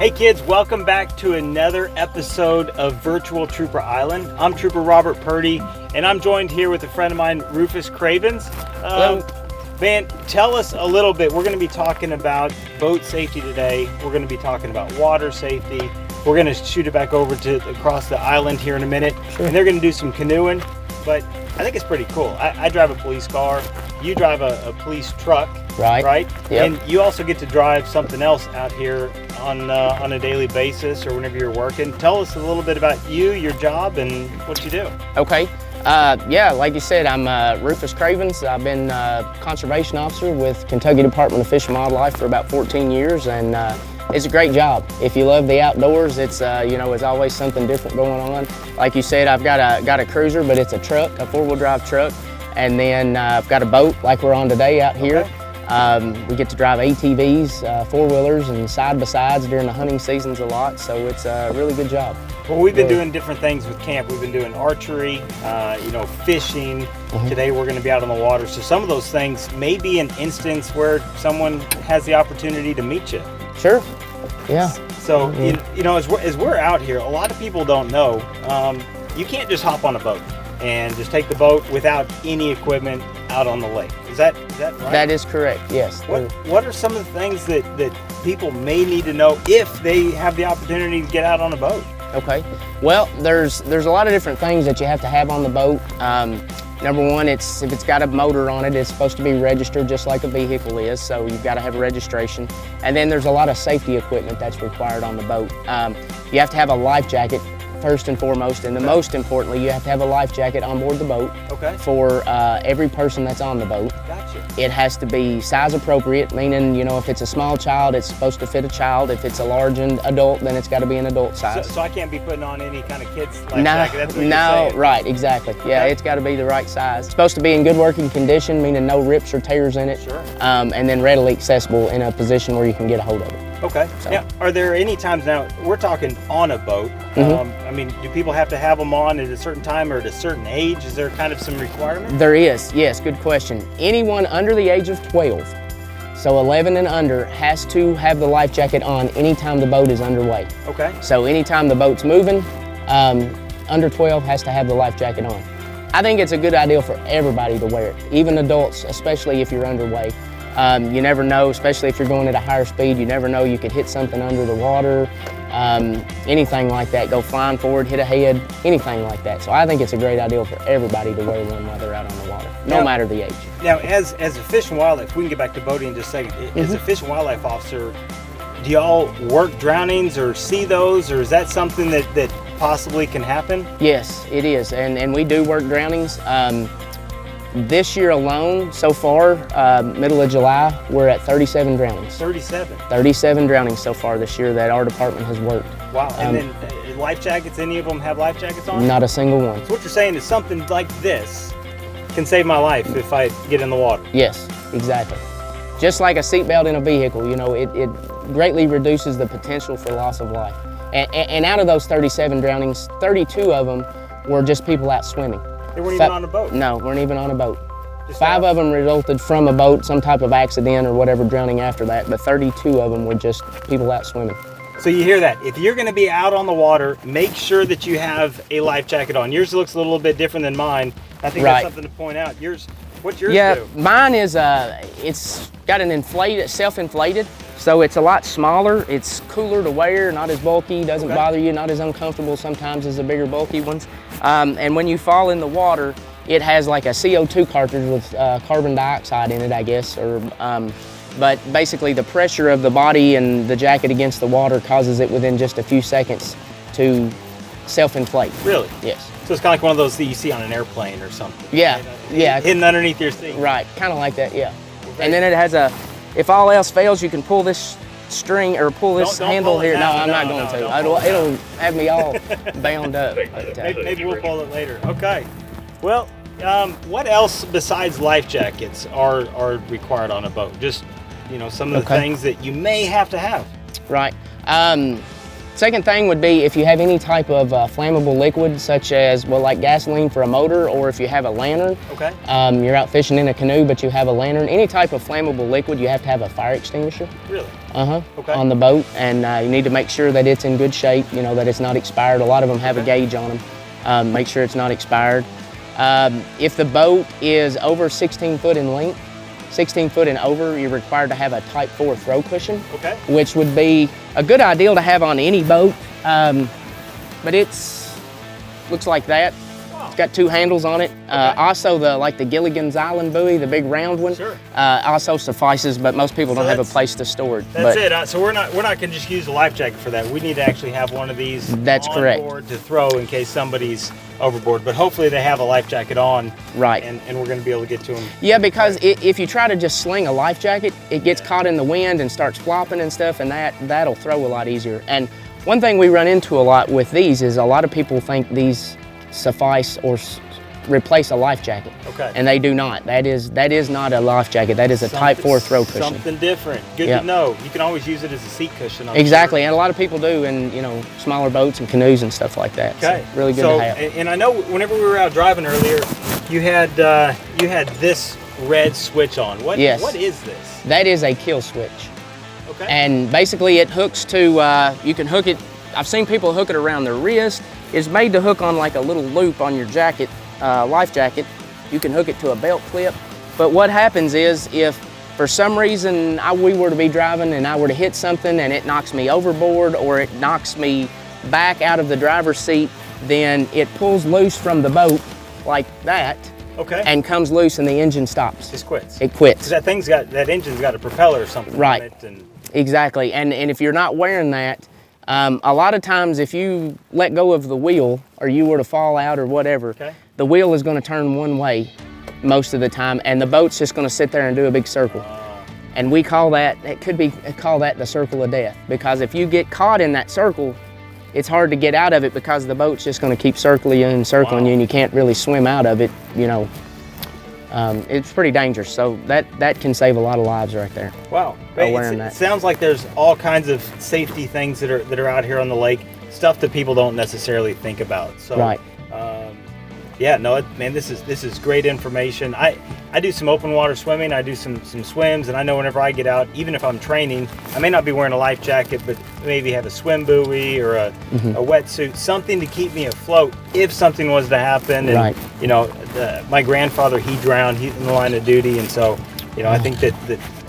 Hey kids, welcome back to another episode of Virtual Trooper Island. I'm Trooper Robert Purdy, and I'm joined here with a friend of mine, Rufus Cravens. Hello. Man, tell us a little bit. We're going to be talking about boat safety today. We're going to be talking about water safety. We're going to shoot it back over to across the island here in a minute, and they're going to do some canoeing. But I think it's pretty cool. I drive a police car. You drive a police truck, right? Yep. And you also get to drive something else out here on a daily basis or whenever you're working. Tell us a little bit about you, your job, and what you do. Okay. Yeah, like you said, I'm Rufus Cravens. I've been conservation officer with Kentucky Department of Fish and Wildlife for about 14 years, and it's a great job. If you love the outdoors, it's it's always something different going on. Like you said, I've got a cruiser, but it's a truck, a four-wheel drive truck, and then I've got a boat like we're on today out here. Okay. We get to drive ATVs, four-wheelers, and side-by-sides during the hunting seasons a lot, so it's a really good job. Well, we've been doing different things with camp. We've been doing archery, fishing. Today we're going to be out on the water. So some of those things may be an instance where someone has the opportunity to meet you. Sure. Yeah. So, as we're out here, a lot of people don't know, you can't just hop on a boat and just take the boat without any equipment out on the lake. Is that right? That is correct, yes. What are some of the things that people may need to know if they have the opportunity to get out on a boat? Okay. Well, there's a lot of different things that you have to have on the boat. Number one, if it's got a motor on it, it's supposed to be registered just like a vehicle is, so you've got to have a registration. And then there's a lot of safety equipment that's required on the boat. You have to have a life jacket, first and foremost, and most importantly, you have to have a life jacket on board the boat for every person that's on the boat. Gotcha. It has to be size appropriate, meaning, if it's a small child, it's supposed to fit a child. If it's a large adult, then it's got to be an adult size. So I can't be putting on any kind of kid's life jacket? That's what you're saying. Right, exactly. Yeah, it's got to be the right size. It's supposed to be in good working condition, meaning no rips or tears in it. Sure. And then readily accessible in a position where you can get a hold of it. Okay. So. Now, are there any times now, we're talking on a boat, do people have to have them on at a certain time or at a certain age? Is there kind of some requirement? There is, yes, good question. Anyone under the age of 12, so 11 and under, has to have the life jacket on anytime the boat is underway. Okay. So anytime the boat's moving, under 12 has to have the life jacket on. I think it's a good idea for everybody to wear it, even adults, especially if you're underway. You never know, especially if you're going at a higher speed, you never know, you could hit something under the water, anything like that, go flying forward, hit a head, anything like that. So I think it's a great idea for everybody to wear one while they're out on the water, no matter the age. Now, as a Fish and Wildlife, we can get back to boating in just a second. As a Fish and Wildlife officer, do y'all work drownings or see those, or is that something that possibly can happen? Yes, it is, and we do work drownings. This year alone, so far, middle of July, we're at 37 drownings. 37? 37 drownings so far this year that our department has worked. Wow, and then life jackets, any of them have life jackets on? Not a single one. So what you're saying is something like this can save my life if I get in the water? Yes, exactly. Just like a seatbelt in a vehicle, it greatly reduces the potential for loss of life. And out of those 37 drownings, 32 of them were just people out swimming. They weren't even on a boat? No, weren't even on a boat. Just 5 of them resulted from a boat, some type of accident or whatever drowning after that, but 32 of them were just people out swimming. So you hear that. If you're going to be out on the water, make sure that you have a life jacket on. Yours looks a little bit different than mine. I think that's something to point out. What's yours do? Mine is, it's got an self-inflated, so it's a lot smaller. It's cooler to wear, not as bulky, doesn't bother you, not as uncomfortable sometimes as the bigger bulky ones. And when you fall in the water, it has like a CO2 cartridge with carbon dioxide in it, I guess, but basically the pressure of the body and the jacket against the water causes it within just a few seconds to self-inflate. Really? Yes. So it's kind of like one of those that you see on an airplane or something. Yeah, yeah. Hidden underneath your seat. Right, kind of like that, yeah. And then it has if all else fails, you can pull this string or pull this handle here. No, I'm not going to. It'll have me all bound up. Maybe we'll pull it later. Okay. Well, what else besides life jackets are required on a boat? Just, some of the things that you may have to have. Right. Second thing would be if you have any type of flammable liquid, such as, well, like gasoline for a motor, or if you have a lantern. Okay. You're out fishing in a canoe, but you have a lantern. Any type of flammable liquid, you have to have a fire extinguisher. Really? Okay. On the boat, and you need to make sure that it's in good shape, you know, that it's not expired. A lot of them have a gauge on them. Make sure it's not expired. If the boat is over 16 foot in length, 16 foot and over, you're required to have a Type 4 throw cushion, which would be a good idea to have on any boat, but looks like that. It's got 2 handles on it. Also, the Gilligan's Island buoy, the big round one, also suffices, but most people don't have a place to store it. That's it. So we're not going to just use a life jacket for that. We need to actually have one of these on board to throw in case somebody's overboard. But hopefully they have a life jacket on, right? And we're going to be able to get to them. Yeah, because if you try to just sling a life jacket, it gets caught in the wind and starts flopping and stuff, and that'll throw a lot easier. And one thing we run into a lot with these is a lot of people think these suffice or replace a life jacket. And they do not. That is not a life jacket. That is a Type 4 throw cushion. Something different. Good to know. You can always use it as a seat cushion. Exactly, and a lot of people do in, you know, smaller boats and canoes and stuff like that. So really good to have. And I know whenever we were out driving earlier, you had this red switch on. What is this? That is a kill switch. And basically it hooks to, you can hook it, I've seen people hook it around their wrist. It's made to hook on like a little loop on your jacket, life jacket. You can hook it to a belt clip. But what happens is if for some reason we were to be driving and I were to hit something and it knocks me overboard or it knocks me back out of the driver's seat, then it pulls loose from the boat like that. And comes loose and the engine stops. Just quits. It quits. Because that engine's got a propeller or something on it. And exactly. And if you're not wearing that, a lot of times if you let go of the wheel or you were to fall out or whatever, the wheel is going to turn one way most of the time and the boat's just going to sit there and do a big circle. And we call that the circle of death, because if you get caught in that circle, it's hard to get out of it because the boat's just going to keep circling you and circling you and you can't really swim out of it, you know. It's pretty dangerous, so that can save a lot of lives right there. Wow, it sounds like there's all kinds of safety things that are out here on the lake, stuff that people don't necessarily think about. So, yeah, no, man, this is great information. I do some open water swimming. I do some swims, and I know whenever I get out, even if I'm training, I may not be wearing a life jacket, but maybe have a swim buoy or a wetsuit, something to keep me afloat if something was to happen. And you know, my grandfather, he drowned. He's in the line of duty, and so you know, I think that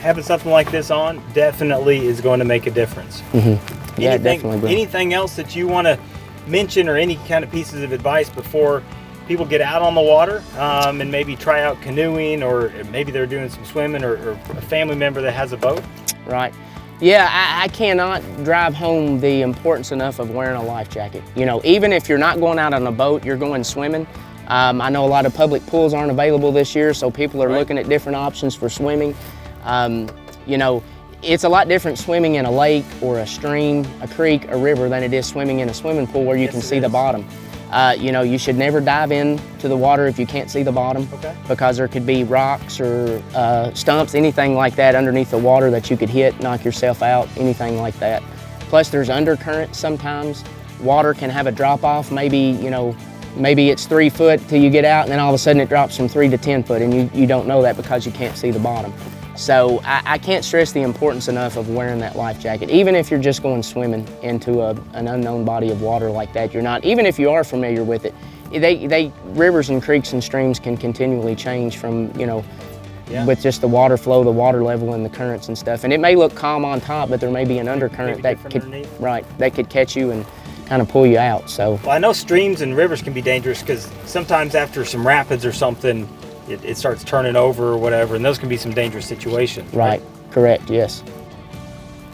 having something like this on definitely is going to make a difference. Yeah, definitely will. Anything else that you want to mention, or any kind of pieces of advice before people get out on the water and maybe try out canoeing, or maybe they're doing some swimming, or a family member that has a boat? Right. Yeah, I cannot drive home the importance enough of wearing a life jacket. You know, even if you're not going out on a boat, you're going swimming. I know a lot of public pools aren't available this year, so people are looking at different options for swimming. You know, it's a lot different swimming in a lake or a stream, a creek, a river than it is swimming in a swimming pool where you can see the bottom. You know, you should never dive into the water if you can't see the bottom, because there could be rocks or stumps, anything like that underneath the water that you could hit, knock yourself out, anything like that. Plus there's undercurrent sometimes. Water can have a drop off, maybe, you know, maybe it's 3 foot till you get out and then all of a sudden it drops from 3 to 10 foot and you don't know that because you can't see the bottom. So I can't stress the importance enough of wearing that life jacket. Even if you're just going swimming into an unknown body of water like that, you're not, even if you are familiar with it, rivers and creeks and streams can continually change from, you know, with just the water flow, the water level and the currents and stuff. And it may look calm on top, but there may be an undercurrent that could catch you and kind of pull you out. So, well, I know streams and rivers can be dangerous because sometimes after some rapids or something, it starts turning over or whatever, and those can be some dangerous situations. Right, correct, yes.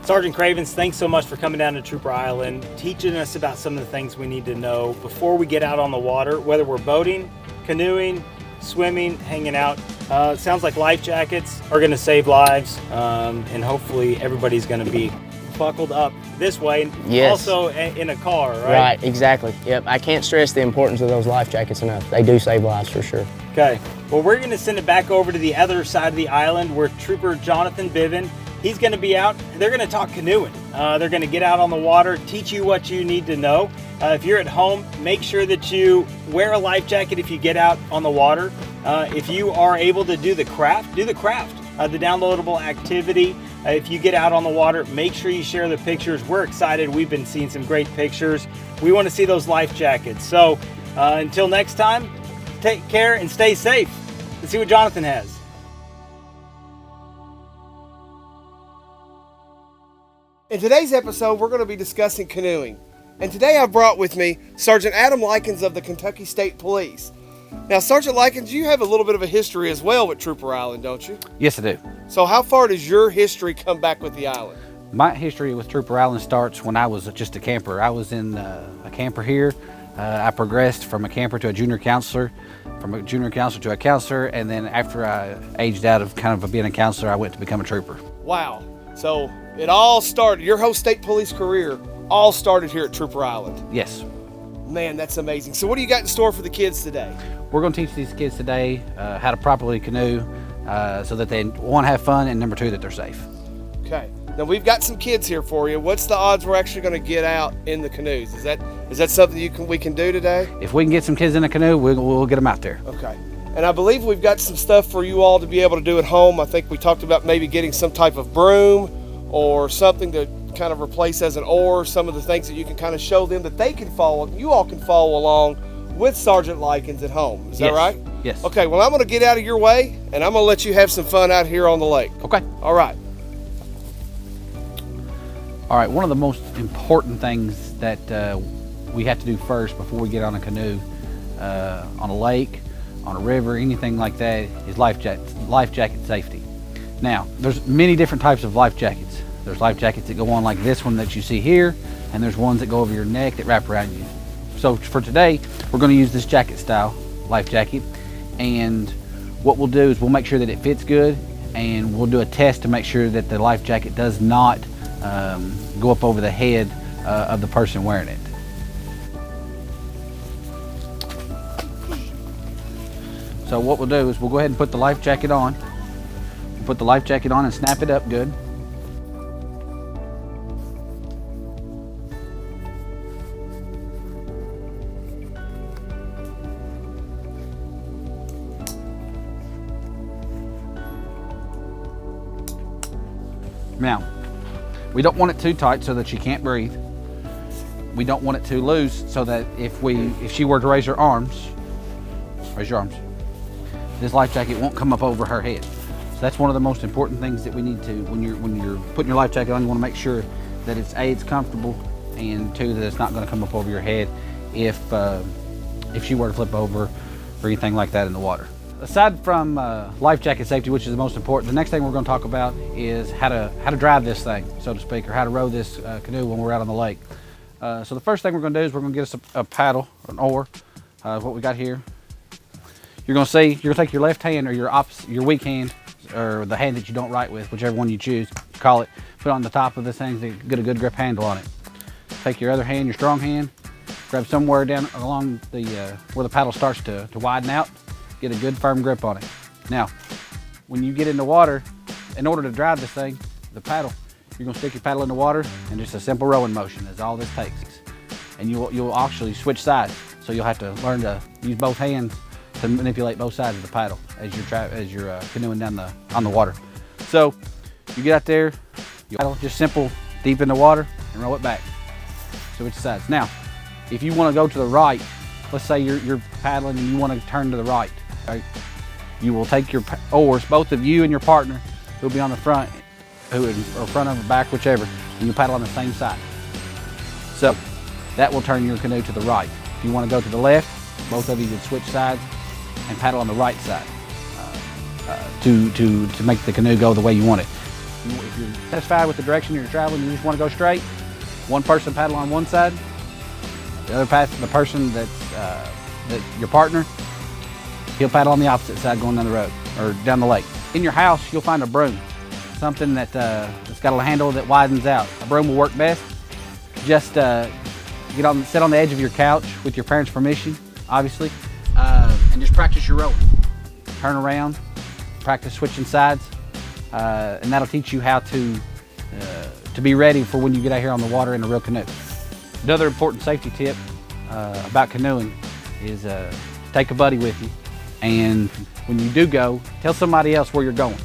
Sergeant Cravens, thanks so much for coming down to Trooper Island, teaching us about some of the things we need to know before we get out on the water, whether we're boating, canoeing, swimming, hanging out. It sounds like life jackets are going to save lives, and hopefully everybody's going to be buckled up this way. Yes. Also in a car, right? Right, exactly. Yep, I can't stress the importance of those life jackets enough. They do save lives for sure. Okay, well, we're going to send it back over to the other side of the island where Trooper Jonathan Biven He's going to be out. They're going to talk canoeing. They're going to get out on the water, teach you what you need to know. If you're at home, make sure that you wear a life jacket if you get out on the water. If you are able to do the craft, do the craft, the downloadable activity. If you get out on the water, make sure you share the pictures. We're excited. We've been seeing some great pictures. We want to see those life jackets. So until next time, take care and stay safe. Let's see what Jonathan has. In today's episode, we're going to be discussing canoeing. And today I've brought with me Sergeant Adam Likens of the Kentucky State Police. Now, Sergeant Likens, you have a little bit of a history as well with Trooper Island, don't you? Yes, I do. So how far does your history come back with the island? My history with Trooper Island starts when I was just a camper. I was in a camper here. I progressed from a camper to a junior counselor, from a junior counselor to a counselor, and then after I aged out of kind of being a counselor, I went to become a trooper. Wow. So it all started, your whole state police career all started here at Trooper Island. Yes. Man, that's amazing. So what do you got in store for the kids today? We're going to teach these kids today how to properly canoe so that they, one, have fun, and number two, that they're safe. Okay. Now we've got some kids here for you. What's the odds we're actually going to get out in the canoes? Is that something we can do today? If we can get some kids in a canoe, we'll get them out there. Okay. And I believe we've got some stuff for you all to be able to do at home. I think we talked about maybe getting some type of broom or something to kind of replace as an oar, some of the things that you can kind of show them that they can follow, you all can follow along with Sergeant Likens at home. Is that right? Yes. Okay, well, I'm going to get out of your way, and I'm going to let you have some fun out here on the lake. Okay. All right. All right, one of the most important things that we have to do first before we get on a canoe, on a lake, on a river, anything like that, is life jacket safety. Now, there's many different types of life jackets. There's life jackets that go on like this one that you see here, and there's ones that go over your neck that wrap around you. So for today, we're going to use this jacket style life jacket, and what we'll do is we'll make sure that it fits good, and we'll do a test to make sure that the life jacket does not go up over the head of the person wearing it. So what we'll do is we'll go ahead and put the life jacket on. We'll put the life jacket on and snap it up good. Now, we don't want it too tight so that she can't breathe. We don't want it too loose so that if she were to raise your arms, this life jacket won't come up over her head. So that's one of the most important things that we need to, when you're putting your life jacket on, you want to make sure that it's comfortable, and two, that it's not going to come up over your head if she were to flip over or anything like that in the water. Aside from life jacket safety, which is the most important, the next thing we're going to talk about is how to drive this thing, so to speak, or how to row this canoe when we're out on the lake. So the first thing we're going to do is we're going to get us a paddle, an oar, what we got here. You're going to take your left hand or your weak hand, or the hand that you don't write with, whichever one you choose, call it, put it on the top of this thing to get a good grip handle on it. Take your other hand, your strong hand, grab somewhere down along the where the paddle starts to widen out. Get a good firm grip on it. Now, when you get in the water, in order to drive this thing, the paddle, you're gonna stick your paddle in the water, and just a simple rowing motion is all this takes. And you'll actually switch sides. So you'll have to learn to use both hands to manipulate both sides of the paddle as you're canoeing on the water. So you get out there, you paddle, just simple, deep in the water, and row it back. Switch sides. Now, if you wanna go to the right, let's say you're paddling and you wanna turn to the right. Right. You will take your oars, both of you and your partner, who'll be on the front, or front or back, whichever, and you paddle on the same side. So that will turn your canoe to the right. If you want to go to the left, both of you can switch sides and paddle on the right side to make the canoe go the way you want it. If you're satisfied with the direction you're traveling, you just want to go straight, one person paddle on one side, the other the person that's your partner, he'll paddle on the opposite side going down the road or down the lake. In your house, you'll find a broom, something that's got a handle that widens out. A broom will work best. Just sit on the edge of your couch with your parents' permission, obviously, and just practice your rowing. Turn around, practice switching sides, and that'll teach you how to be ready for when you get out here on the water in a real canoe. Another important safety tip about canoeing is take a buddy with you, and when you do go, tell somebody else where you're going.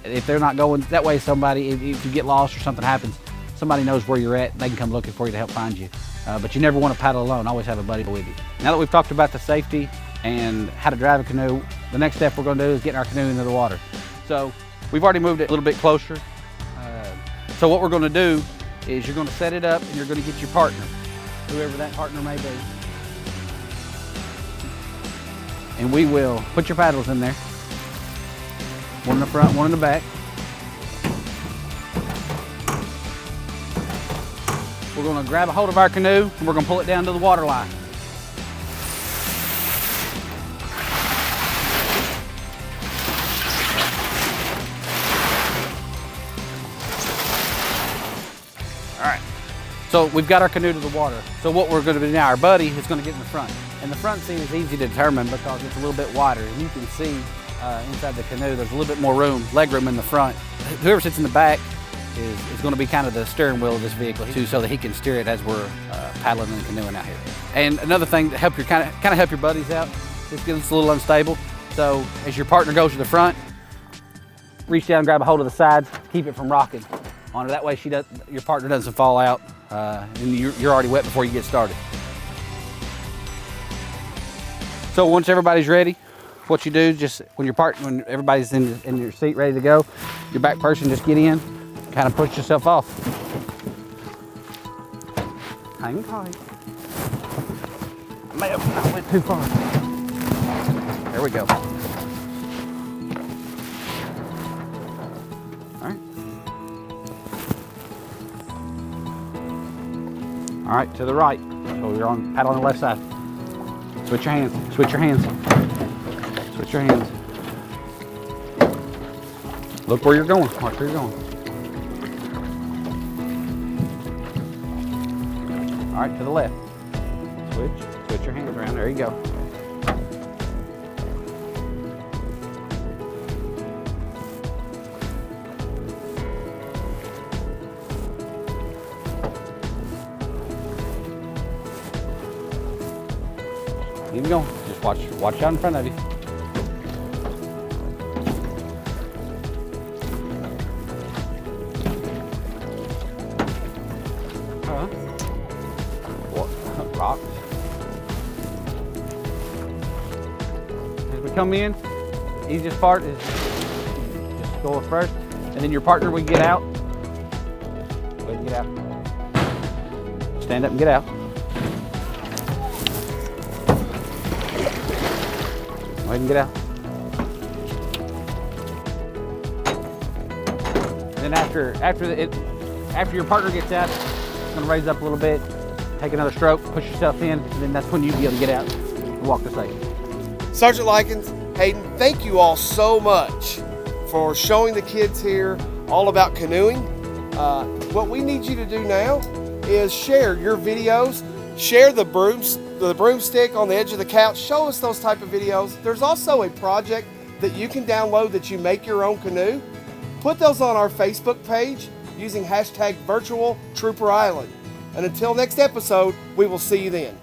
If they're not going, that way somebody, if you get lost or something happens, somebody knows where you're at, they can come looking for you to help find you. But you never want to paddle alone, always have a buddy with you. Now that we've talked about the safety and how to drive a canoe, the next step we're going to do is getting our canoe into the water. So we've already moved it a little bit closer. So what we're going to do is you're going to set it up and you're going to get your partner, whoever that partner may be. And we will put your paddles in there. One in the front, one in the back. We're going to grab a hold of our canoe and we're going to pull it down to the water line. All right, so we've got our canoe to the water. So what we're going to do now, our buddy is going to get in the front. And the front seat is easy to determine because it's a little bit wider. And you can see inside the canoe, there's a little bit more room, leg room in the front. Whoever sits in the back is going to be kind of the steering wheel of this vehicle too, so that he can steer it as we're paddling and canoeing out here. And another thing to help your kind of help your buddies out, this gets a little unstable. So as your partner goes to the front, reach down, grab a hold of the sides, keep it from rocking on her. That way your partner doesn't fall out, and you're already wet before you get started. So once everybody's ready, what you do, just when everybody's in your seat ready to go, your back person just get in, kind of push yourself off. Hang tight. I may have not went too far. There we go. All right. All right, to the right. So you're on paddle on the left side. Switch your hands, switch your hands. Switch your hands. Look where you're going, watch where you're going. All right, to the left. Switch your hands around, there you go. Keep going, just watch out in front of you. Rocks. As we come in, easiest part is just go first, and then your partner will get out. Go ahead and get out. Stand up and get out. Go ahead and get out. And then after your partner gets out, it's going to raise up a little bit. Take another stroke, push yourself in, and then that's when you'll be able to get out and walk to safety. Sergeant Likens, Hayden, thank you all so much for showing the kids here all about canoeing. What we need you to do now is share your videos, share the broomstick on the edge of the couch, show us those type of videos. There's also a project that you can download that you make your own canoe. Put those on our Facebook page using hashtag Virtual Trooper Island. And until next episode, we will see you then.